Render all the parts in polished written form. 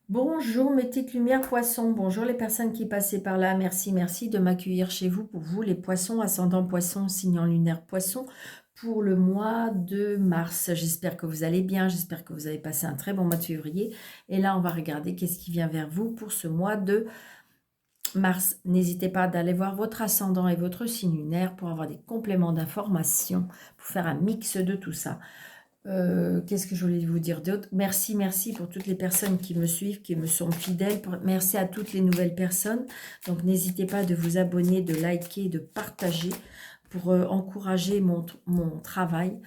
Bonjour mes petites lumières poissons, bonjour les personnes qui passaient par là, merci, merci de m'accueillir chez vous pour vous les poissons, ascendant poisson, signe en lunaire poisson, pour le mois de mars. J'espère que vous allez bien, j'espère que vous avez passé un très bon mois de février. Et là, on va regarder qu'est-ce qui vient vers vous pour ce mois de mars. N'hésitez pas d'aller voir votre ascendant et votre signe lunaire pour avoir des compléments d'informations, pour faire un mix de tout ça. Qu'est-ce que je voulais vous dire d'autre? Merci, merci pour toutes les personnes qui me suivent, qui me sont fidèles. Merci à toutes les nouvelles personnes. Donc, n'hésitez pas de vous abonner, de liker, de partager pour encourager mon travail.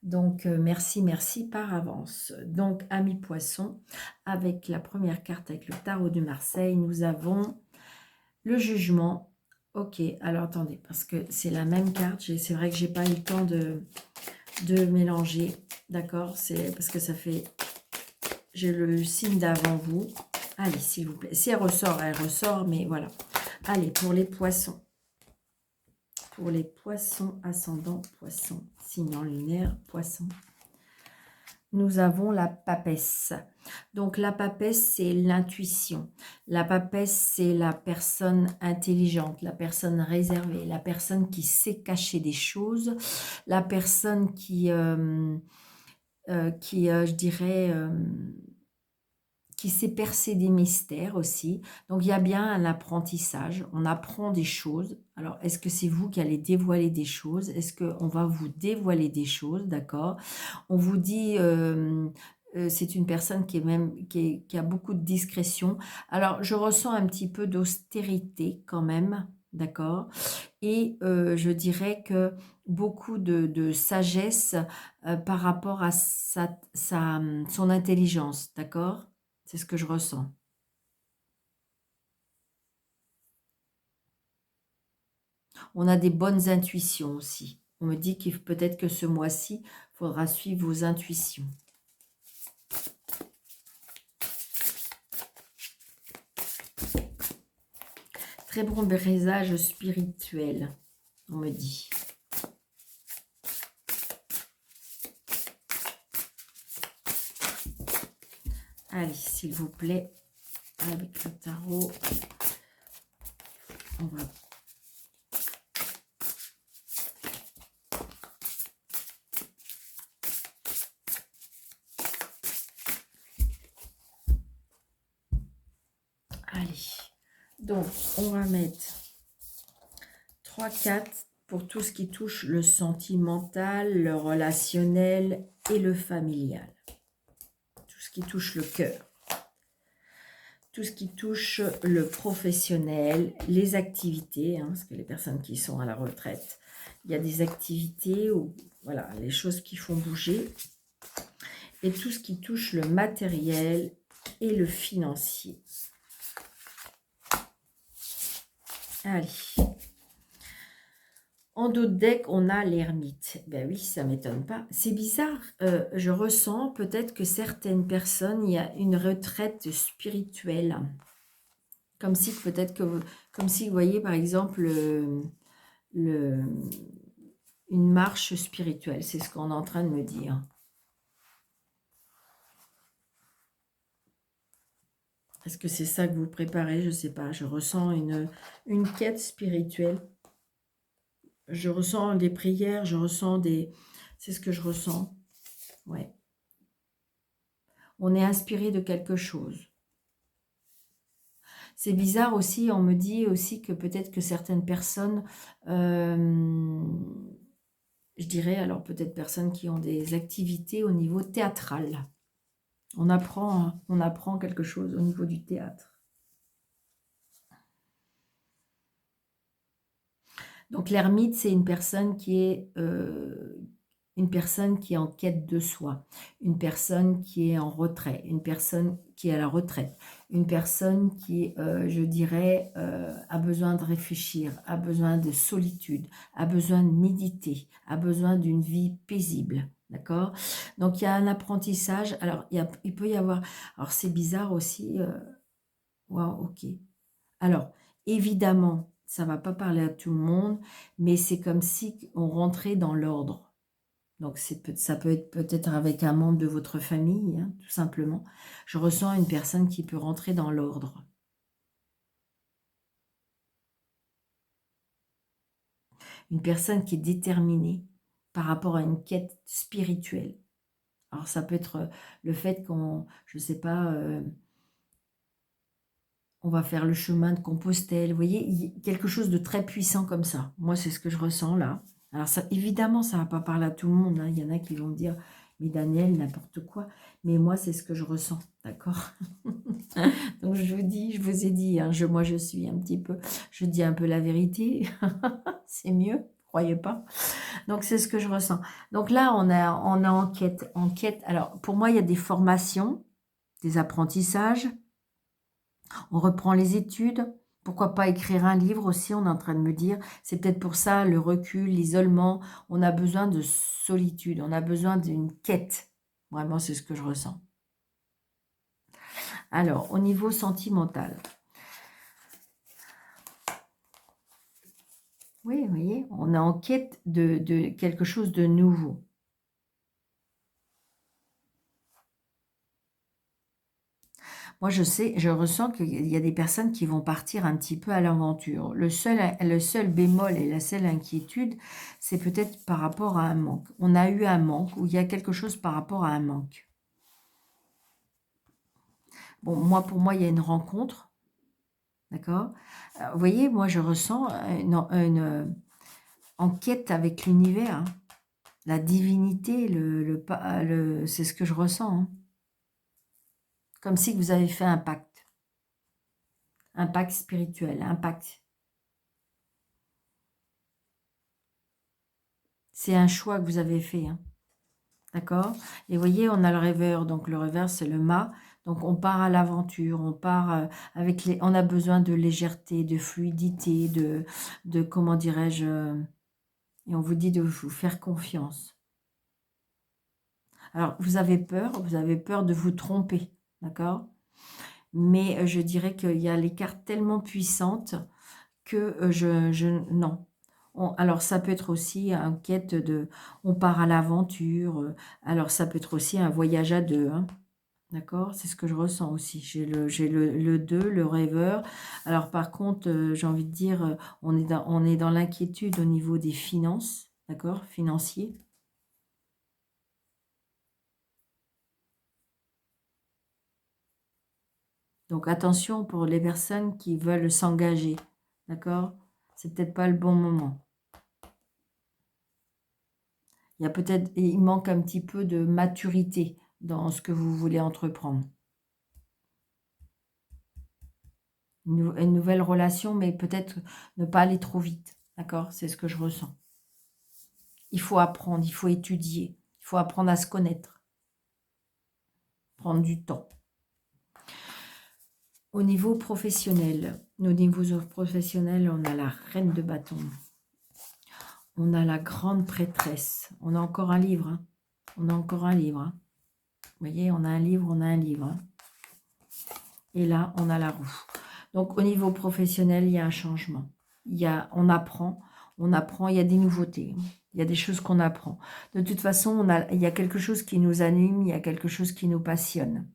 Donc, merci, merci par avance. Donc, amis poissons, avec la première carte, avec le tarot de Marseille, nous avons le jugement. Ok, alors attendez, parce que c'est la même carte. C'est vrai que j'ai pas eu le temps de mélanger, d'accord, c'est parce que ça fait, j'ai le signe d'avant vous. Allez, s'il vous plaît, si elle ressort, mais voilà. Allez, pour les poissons, ascendant poisson, signe en lunaire poisson, nous avons la papesse. Donc la papesse, c'est l'intuition. La papesse, c'est la personne intelligente, la personne réservée, la personne qui sait cacher des choses, la personne je dirais, qui sait percer des mystères aussi. Donc, il y a bien un apprentissage. On apprend des choses. Alors, est-ce que c'est vous qui allez dévoiler des choses? Est-ce qu'on va vous dévoiler des choses? D'accord. On vous dit... c'est une personne qui est même qui a beaucoup de discrétion. Alors, je ressens un petit peu d'austérité quand même, d'accord. Et je dirais que beaucoup de sagesse par rapport à son intelligence, d'accord? C'est ce que je ressens. On a des bonnes intuitions aussi. On me dit qu'il peut-être que ce mois-ci, il faudra suivre vos intuitions. Très bon présage spirituel, on me dit. Allez, s'il vous plaît, avec le tarot, on va... Allez, donc on va mettre 3, 4 pour tout ce qui touche le sentimental, le relationnel et le familial. Tout ce qui touche le cœur. Tout ce qui touche le professionnel, les activités, hein, parce que les personnes qui sont à la retraite, il y a des activités, ou voilà, les choses qui font bouger, et tout ce qui touche le matériel et le financier. Allez. En dos de deck, on a l'ermite. Ben oui, ça ne m'étonne pas. C'est bizarre, je ressens peut-être que certaines personnes, il y a une retraite spirituelle. Comme si peut-être que, comme si vous voyez par exemple une marche spirituelle. C'est ce qu'on est en train de me dire. Est-ce que c'est ça que vous préparez? Je ne sais pas. Je ressens une quête spirituelle. Je ressens des prières, je ressens des... C'est ce que je ressens. Ouais. On est inspiré de quelque chose. C'est bizarre aussi, on me dit aussi que peut-être que certaines personnes, je dirais alors peut-être personnes qui ont des activités au niveau théâtral. On apprend quelque chose au niveau du théâtre. Donc l'ermite, c'est une personne qui est en quête de soi, une personne qui est en retrait, une personne qui est à la retraite, une personne qui, je dirais, a besoin de réfléchir, a besoin de solitude, a besoin de méditer, a besoin d'une vie paisible. D'accord? Donc il y a un apprentissage. Alors il peut y avoir... Alors c'est bizarre aussi. Wow, ok. Alors, évidemment, ça ne va pas parler à tout le monde, mais c'est comme si on rentrait dans l'ordre. Donc, ça peut être peut-être avec un membre de votre famille, hein, tout simplement. Je ressens une personne qui peut rentrer dans l'ordre. Une personne qui est déterminée par rapport à une quête spirituelle. Alors, ça peut être le fait qu'on, je ne sais pas, on va faire le chemin de Compostelle. Vous voyez, quelque chose de très puissant comme ça. Moi, c'est ce que je ressens là. Alors, ça, évidemment, ça ne va pas parler à tout le monde, hein. Il y en a qui vont dire, mais Daniel, n'importe quoi. Mais moi, c'est ce que je ressens, d'accord? Donc, je vous dis, je vous ai dit, hein, moi, je suis un petit peu, je dis un peu la vérité. C'est mieux, croyez pas. Donc, c'est ce que je ressens. Donc là, on a enquête, enquête. Alors, pour moi, il y a des formations, des apprentissages. On reprend les études. Pourquoi pas écrire un livre aussi, on est en train de me dire. C'est peut-être pour ça, le recul, l'isolement. On a besoin de solitude, on a besoin d'une quête. Vraiment, c'est ce que je ressens. Alors, au niveau sentimental. Oui, vous voyez, on est en quête de quelque chose de nouveau. Moi, je sais, je ressens qu'il y a des personnes qui vont partir un petit peu à l'aventure. Le seul bémol et la seule inquiétude, c'est peut-être par rapport à un manque. On a eu un manque ou il y a quelque chose par rapport à un manque. Bon, moi, pour moi, il y a une rencontre, d'accord? Vous voyez, moi, je ressens enquête avec l'univers, hein. La divinité, c'est ce que je ressens, hein. Comme si vous avez fait un pacte spirituel, un pacte. C'est un choix que vous avez fait, hein. D'accord? Et vous voyez, on a le rêveur. Donc, le rêveur, c'est le mât. Donc, on part à l'aventure. On part on a besoin de légèreté, de fluidité, comment dirais-je, et on vous dit de vous faire confiance. Alors, vous avez peur de vous tromper. D'accord? Mais je dirais qu'il y a les cartes tellement puissantes que non. Alors, ça peut être aussi une quête on part à l'aventure. Alors, ça peut être aussi un voyage à deux, hein. D'accord? C'est ce que je ressens aussi. J'ai le 2, le rêveur. Alors, par contre, j'ai envie de dire, on est dans l'inquiétude au niveau des finances, d'accord? Financier. Donc, attention pour les personnes qui veulent s'engager, d'accord? C'est peut-être pas le bon moment. Il manque un petit peu de maturité dans ce que vous voulez entreprendre. Une nouvelle relation, mais peut-être ne pas aller trop vite. D'accord? C'est ce que je ressens. Il faut apprendre, il faut étudier, il faut apprendre à se connaître, prendre du temps. Au niveau professionnel, on a la reine de bâton. On a la grande prêtresse. On a encore un livre, hein. On a encore un livre, hein. Vous voyez, on a un livre, hein. Et là, on a la roue. Donc, au niveau professionnel, il y a un changement. On apprend, il y a des nouveautés. Il y a des choses qu'on apprend. De toute façon, il y a quelque chose qui nous anime, il y a quelque chose qui nous passionne.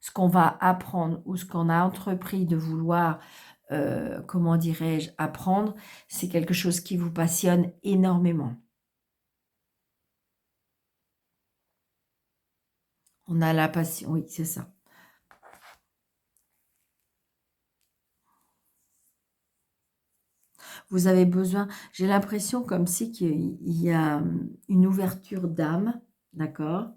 Ce qu'on va apprendre ou ce qu'on a entrepris de vouloir, comment dirais-je, apprendre, c'est quelque chose qui vous passionne énormément. On a la passion, oui, c'est ça. Vous avez besoin, j'ai l'impression comme si qu'il y a une ouverture d'âme, d'accord?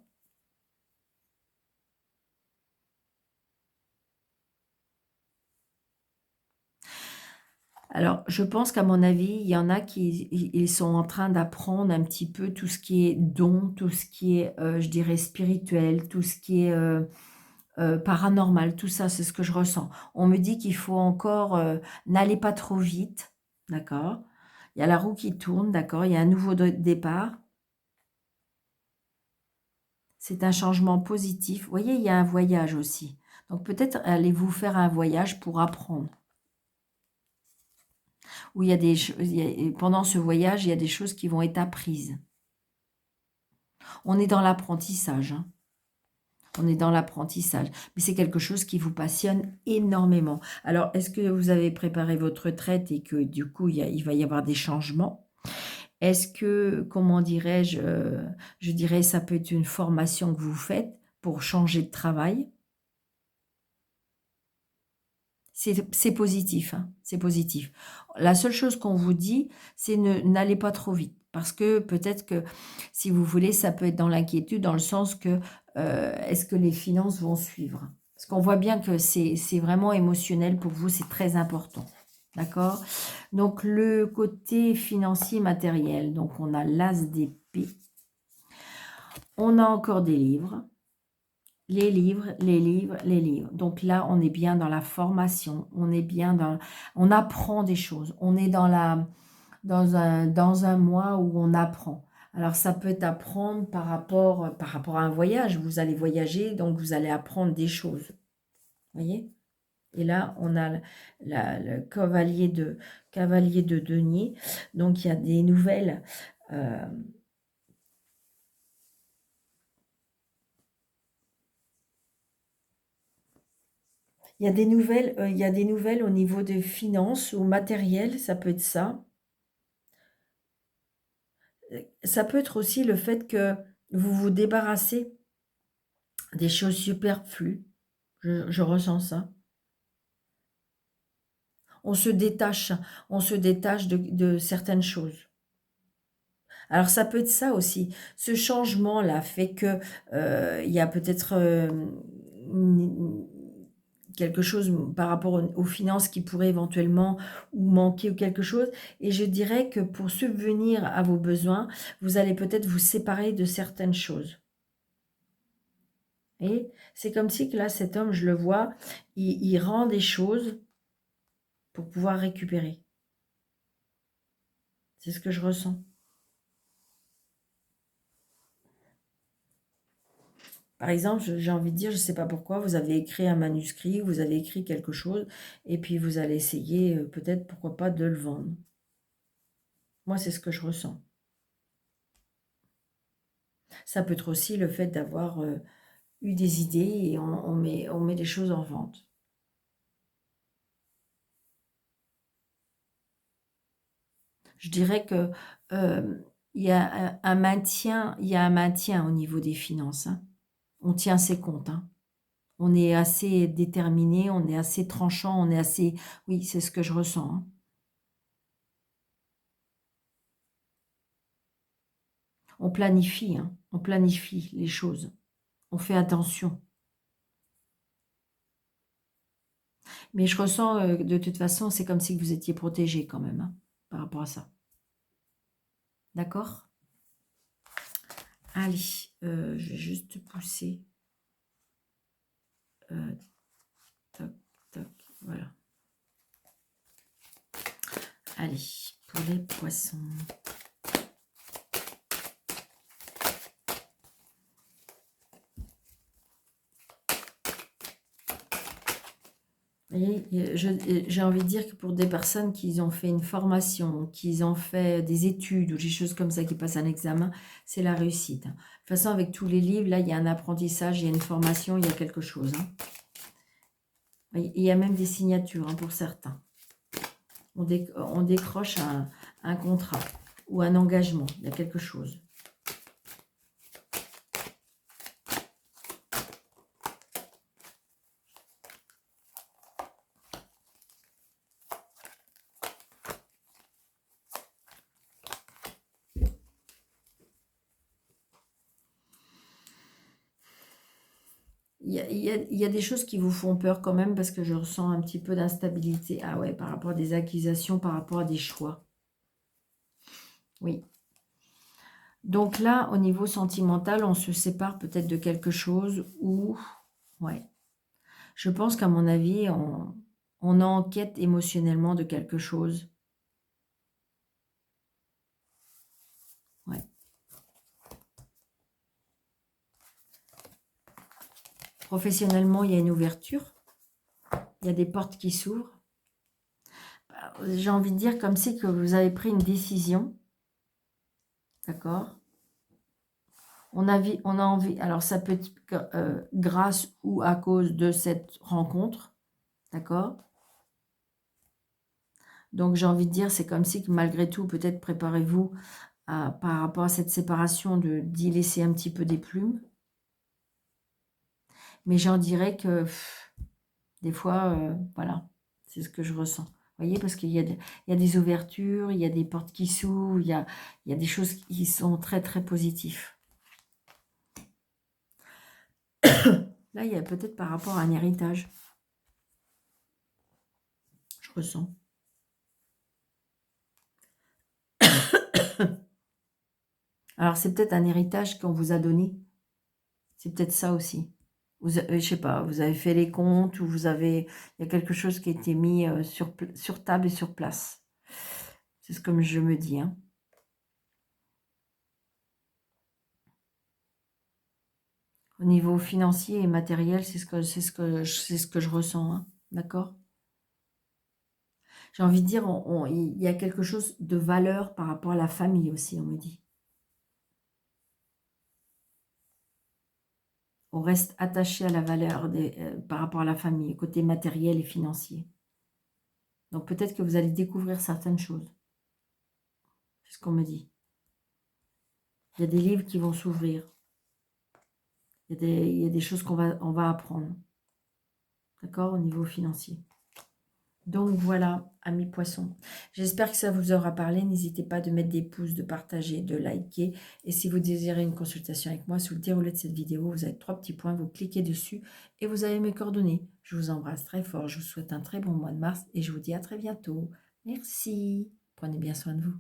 Alors, je pense qu'à mon avis, il y en a ils sont en train d'apprendre un petit peu tout ce qui est don, tout ce qui est, je dirais, spirituel, tout ce qui est paranormal, tout ça, c'est ce que je ressens. On me dit qu'il faut encore, n'allez pas trop vite, d'accord? Il y a la roue qui tourne, d'accord? Il y a un nouveau départ. C'est un changement positif. Vous voyez, il y a un voyage aussi. Donc peut-être allez-vous faire un voyage pour apprendre. Où il y a pendant ce voyage, il y a des choses qui vont être apprises. On est dans l'apprentissage, hein. On est dans l'apprentissage. Mais c'est quelque chose qui vous passionne énormément. Alors, est-ce que vous avez préparé votre retraite et que du coup, il va y avoir des changements? Est-ce que, comment dirais-je, je dirais ça peut être une formation que vous faites pour changer de travail? C'est positif, hein, c'est positif. La seule chose qu'on vous dit, c'est n'allez pas trop vite parce que peut-être que, si vous voulez, ça peut être dans l'inquiétude dans le sens que, est-ce que les finances vont suivre? Parce qu'on voit bien que c'est vraiment émotionnel pour vous, c'est très important. D'accord? Donc le côté financier matériel, donc on a l'as d'épée. On a encore des livres. Les livres, les livres, les livres. Donc là, on est bien dans la formation, on est bien dans... On apprend des choses. On est dans un mois où on apprend. Alors ça peut être apprendre par rapport à un voyage. Vous allez voyager, donc vous allez apprendre des choses. Vous voyez? Et là, on a le cavalier de denier. Donc il y a des nouvelles... il y a des nouvelles au niveau des finances ou matériel, ça peut être ça. Ça peut être aussi le fait que vous vous débarrassez des choses superflues. Je ressens ça. On se détache, on se détache de certaines choses. Alors ça peut être ça aussi. Ce changement-là fait que il y a peut-être quelque chose par rapport aux finances qui pourrait éventuellement ou manquer ou quelque chose. Et je dirais que pour subvenir à vos besoins, vous allez peut-être vous séparer de certaines choses. Et c'est comme si que là, cet homme, je le vois, il rend des choses pour pouvoir récupérer. C'est ce que je ressens. Par exemple, j'ai envie de dire, je ne sais pas pourquoi, vous avez écrit un manuscrit, vous avez écrit quelque chose, et puis vous allez essayer, peut-être, pourquoi pas, de le vendre. Moi, c'est ce que je ressens. Ça peut être aussi le fait d'avoir eu des idées et on met des choses en vente. Je dirais que il y a un maintien, il y a un maintien au niveau des finances, hein. On tient ses comptes, hein. On est assez déterminé, on est assez tranchant, on est assez... Oui, c'est ce que je ressens, hein. On planifie, hein. On planifie les choses. On fait attention. Mais je ressens, de toute façon, c'est comme si vous étiez protégé quand même, hein, par rapport à ça. D'accord? Allez, je vais juste pousser. Toc, toc, voilà. Allez, pour les poissons. Et j'ai envie de dire que pour des personnes qui ont fait une formation, qui ont fait des études ou des choses comme ça, qui passent un examen, c'est la réussite, hein. De toute façon, avec tous les livres, là, il y a un apprentissage, il y a une formation, il y a quelque chose, hein. Il y a même des signatures, hein, pour certains. On décroche un contrat ou un engagement, il y a quelque chose. Il y a des choses qui vous font peur quand même parce que je ressens un petit peu d'instabilité. Ah ouais, par rapport à des accusations, par rapport à des choix. Oui. Donc là, au niveau sentimental, on se sépare peut-être de quelque chose ou... Ouais. Je pense qu'à mon avis, on enquête émotionnellement de quelque chose. Ouais. Professionnellement, il y a une ouverture. Il y a des portes qui s'ouvrent. J'ai envie de dire comme si que vous avez pris une décision. D'accord? On a envie, alors ça peut être grâce ou à cause de cette rencontre, d'accord? Donc j'ai envie de dire, c'est comme si que malgré tout, peut-être préparez-vous par rapport à cette séparation d'y laisser un petit peu des plumes. Mais j'en dirais que des fois, voilà, c'est ce que je ressens. Vous voyez, parce qu'il y a des ouvertures, il y a des portes qui s'ouvrent, il y a des choses qui sont très, très positives. Là, il y a peut-être par rapport à un héritage. Je ressens. Alors, c'est peut-être un héritage qu'on vous a donné. C'est peut-être ça aussi. Je sais pas, vous avez fait les comptes ou il y a quelque chose qui a été mis sur table et sur place. C'est ce que je me dis, hein. Au niveau financier et matériel, c'est ce que je ressens, hein. D'accord? J'ai envie de dire, il y a quelque chose de valeur par rapport à la famille aussi, on me dit. On reste attaché à la valeur par rapport à la famille, côté matériel et financier. Donc peut-être que vous allez découvrir certaines choses. C'est ce qu'on me dit. Il y a des livres qui vont s'ouvrir. Il y a des choses on va apprendre. D'accord? Au niveau financier. Donc voilà, amis poissons. J'espère que ça vous aura parlé. N'hésitez pas de mettre des pouces, de partager, de liker. Et si vous désirez une consultation avec moi, sous le déroulé de cette vidéo, vous avez 3 petits points. Vous cliquez dessus et vous avez mes coordonnées. Je vous embrasse très fort. Je vous souhaite un très bon mois de mars et je vous dis à très bientôt. Merci. Prenez bien soin de vous.